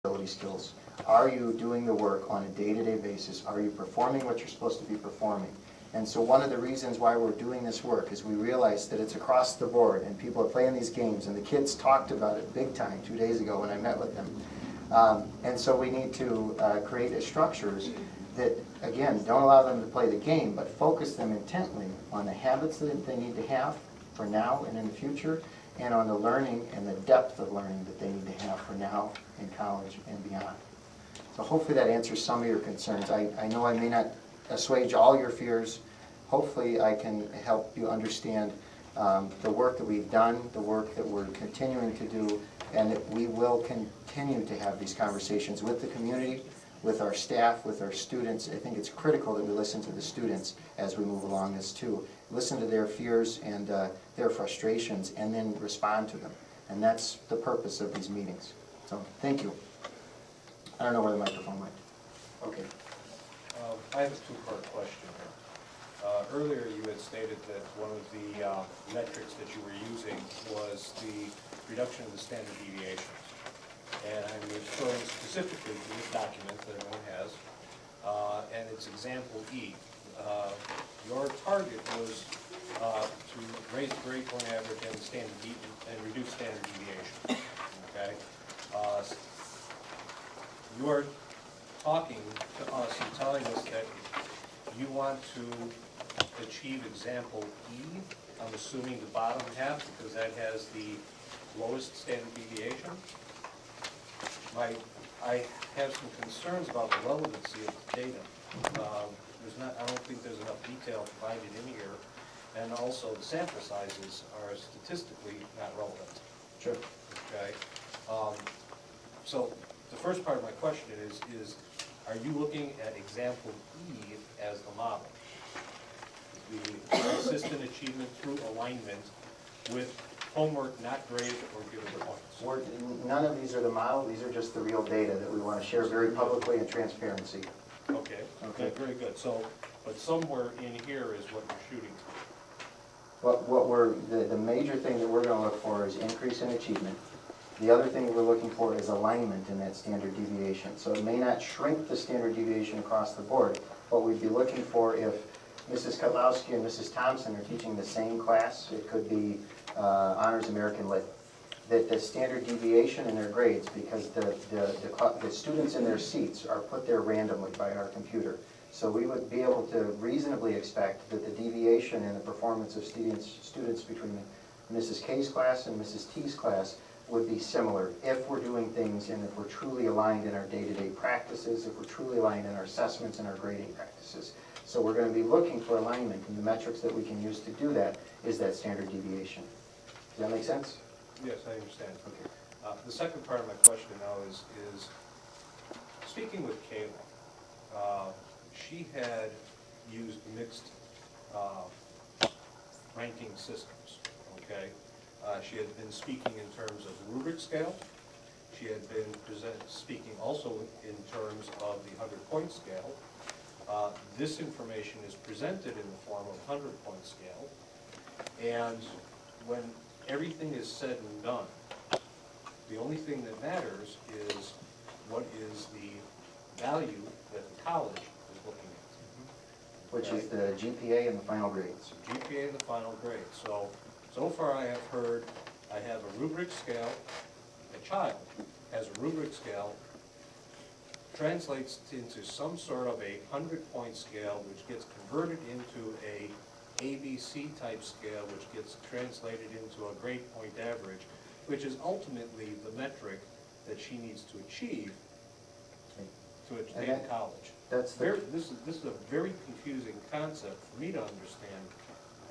ability skills. Are you doing the work on a day-to-day basis? Are you performing what you're supposed to be performing? And so one of the reasons why we're doing this work is we realize that it's across the board and people are playing these games, and the kids talked about it big time 2 days ago when I met with them. And so we need to create structures that, again, don't allow them to play the game, but focus them intently on the habits that they need to have for now and in the future, and on the learning and the depth of learning that they need to have for now in college and beyond. So hopefully that answers some of your concerns. I know I may not assuage all your fears. Hopefully I can help you understand the work that we've done, the work that we're continuing to do, and that we will continue to have these conversations with the community, with our staff, with our students. I think it's critical that we listen to the students as we move along this too. Listen to their fears and their frustrations, and then respond to them. And that's the purpose of these meetings. So thank you. I don't know where the microphone went. Okay. I have a two-part question here. Earlier you had stated that one of the metrics that you were using was the reduction of the standard deviations. And I'm referring specifically to this document that everyone has, and it's example E. Your target was to raise the grade point average and reduce standard deviation. Okay. You are talking to us and telling us that you want to achieve example E. I'm assuming the bottom half, because that has the lowest standard deviation. I have some concerns about the relevancy of the data. I don't think there's enough detail provided in here, and also the sample sizes are statistically not relevant. Sure. Okay. So the first part of my question is are you looking at example E as the model? The consistent achievement through alignment with homework not graded or given points. None of these are the model. These are just the real data that we want to share very publicly in transparency. Okay. Okay. Very good. So, but somewhere in here is what you're shooting to. The major thing that we're going to look for is increase in achievement. The other thing we're looking for is alignment in that standard deviation. So it may not shrink the standard deviation across the board, but we'd be looking for, if Mrs. Kotlowski and Mrs. Thompson are teaching the same class, it could be Honors American Lit, that the standard deviation in their grades, because the students in their seats are put there randomly by our computer. So we would be able to reasonably expect that the deviation in the performance of students between Mrs. K's class and Mrs. T's class would be similar if we're doing things and if we're truly aligned in our day-to-day practices, if we're truly aligned in our assessments and our grading practices. So we're going to be looking for alignment, and the metrics that we can use to do that is that standard deviation. Does that make sense? Yes, I understand. Okay. The second part of my question now is speaking with Kettle, she had used mixed ranking systems, okay? She had been speaking in terms of rubric scale. She had been speaking also in terms of the 100-point scale. This information is presented in the form of 100-point scale. And when everything is said and done, the only thing that matters is what is the value that the college is looking at. Which is the GPA and the final grades. GPA and the final grade. So far I have heard, I have a rubric scale, a child has a rubric scale, translates into some sort of a 100-point scale, which gets converted into a ABC type scale, which gets translated into a grade point average, which is ultimately the metric that she needs to achieve to attend college. This is a very confusing concept for me to understand,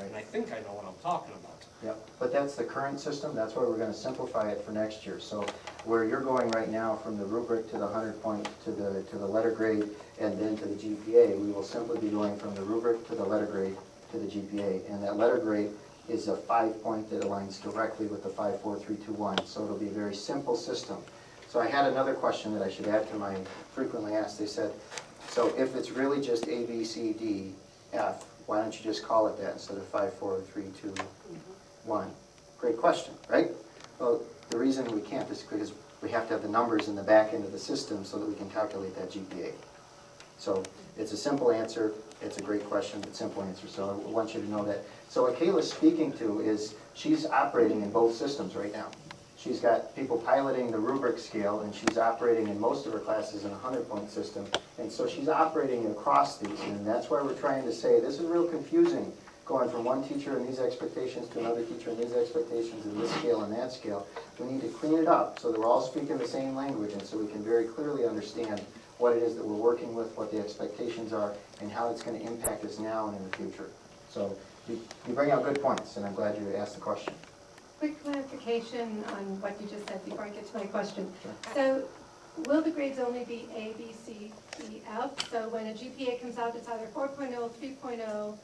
and I think I know what I'm talking about. Yeah, but that's the current system. That's why we're going to simplify it for next year. So where you're going right now from the rubric to the 100-point to the letter grade and then to the GPA, we will simply be going from the rubric to the letter grade to the GPA. And that letter grade is a 5-point that aligns directly with the 5, 4, 3, 2, 1. So it'll be a very simple system. So I had another question that I should add to my frequently asked. They said, so if it's really just A, B, C, D, F, why don't you just call it that instead of 5, 4, 3, 2, 1? Great question, right? Well, the reason we can't is because we have to have the numbers in the back end of the system so that we can calculate that GPA. So it's a simple answer, it's a great question, but simple answer, so I want you to know that. So what Kayla's speaking to is, she's operating in both systems right now. She's got people piloting the rubric scale, and she's operating in most of her classes in a 100-point system, and so she's operating across these, and that's why we're trying to say, this is real confusing, going from one teacher and these expectations to another teacher and these expectations and this scale and that scale. We need to clean it up so that we're all speaking the same language, and so we can very clearly understand what it is that we're working with, what the expectations are, and how it's going to impact us now and in the future. So you bring out good points, and I'm glad you asked the question. Quick clarification on what you just said before I get to my question. Sure. So will the grades only be A, B, C, D, F? So when a GPA comes out, it's either 4.0, 3.0,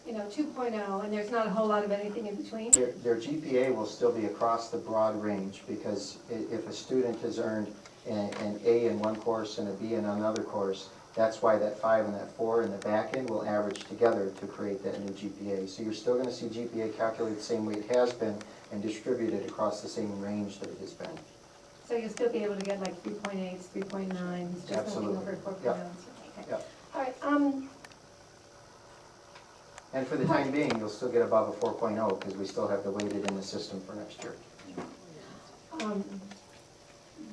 2.0, and there's not a whole lot of anything in between? Their GPA will still be across the broad range, because if a student has earned an A in one course and a B in another course, that's why that 5 and that 4 in the back end will average together to create that new GPA. So you're still going to see GPA calculated the same way it has been and distributed across the same range that it has been. So you'll still be able to get like 3.8s, 3.9s, just Absolutely. nothing over 4.0s? Yep. Okay. Yep. All right. And for the time being, you'll still get above a 4.0 because we still have the weighted in the system for next year.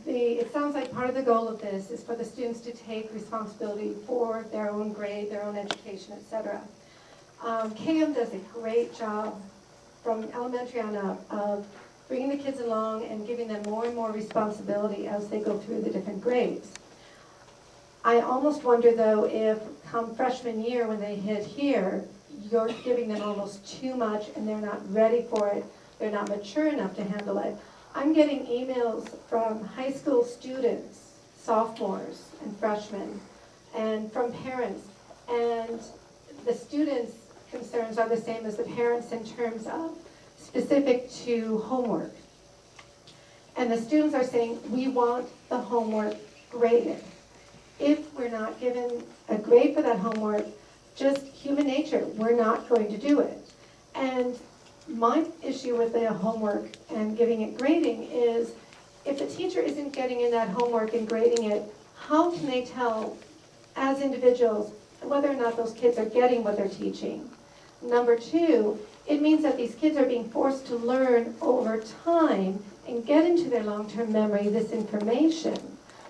It sounds like part of the goal of this is for the students to take responsibility for their own grade, their own education, etc. KM does a great job from elementary on up of bringing the kids along and giving them more and more responsibility as they go through the different grades. I almost wonder though if come freshman year when they hit here, you're giving them almost too much and they're not ready for it, they're not mature enough to handle it. I'm getting emails from high school students, sophomores and freshmen, and from parents. And the students' concerns are the same as the parents in terms of specific to homework. And the students are saying, we want the homework graded. If we're not given a grade for that homework, just human nature, we're not going to do it. And my issue with the homework and giving it grading is, if the teacher isn't getting in that homework and grading it, how can they tell as individuals whether or not those kids are getting what they're teaching? Number two, it means that these kids are being forced to learn over time and get into their long-term memory this information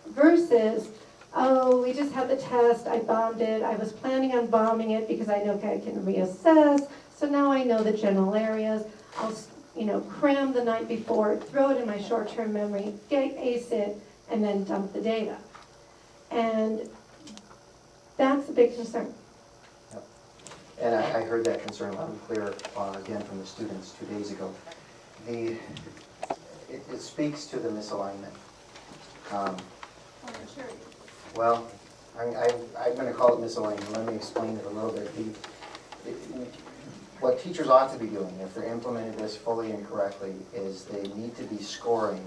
versus, oh, we just had the test, I bombed it, I was planning on bombing it because I know I can reassess, so now I know the general areas. I'll, cram the night before, throw it in my short-term memory, ace it, and then dump the data. And that's a big concern. Yep. And I heard that concern loud and clear again from the students 2 days ago. It speaks to the misalignment. Well, I'm going to call it misalignment. Let me explain it a little bit. What teachers ought to be doing, if they're implementing this fully and correctly, is they need to be scoring,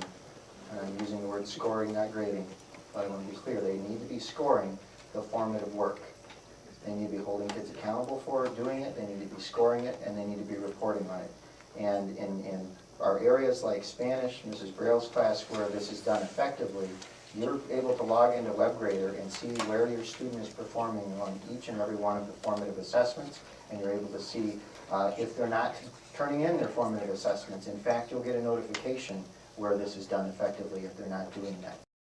and I'm using the word scoring, not grading, but I want to be clear, they need to be scoring the formative work. They need to be holding kids accountable for doing it, they need to be scoring it, and they need to be reporting on it. And in our areas like Spanish, Mrs. Braille's class, where this is done effectively, you're able to log into WebGrader and see where your student is performing on each and every one of the formative assessments, and you're able to see if they're not turning in their formative assessments. In fact, you'll get a notification where this is done effectively if they're not doing that.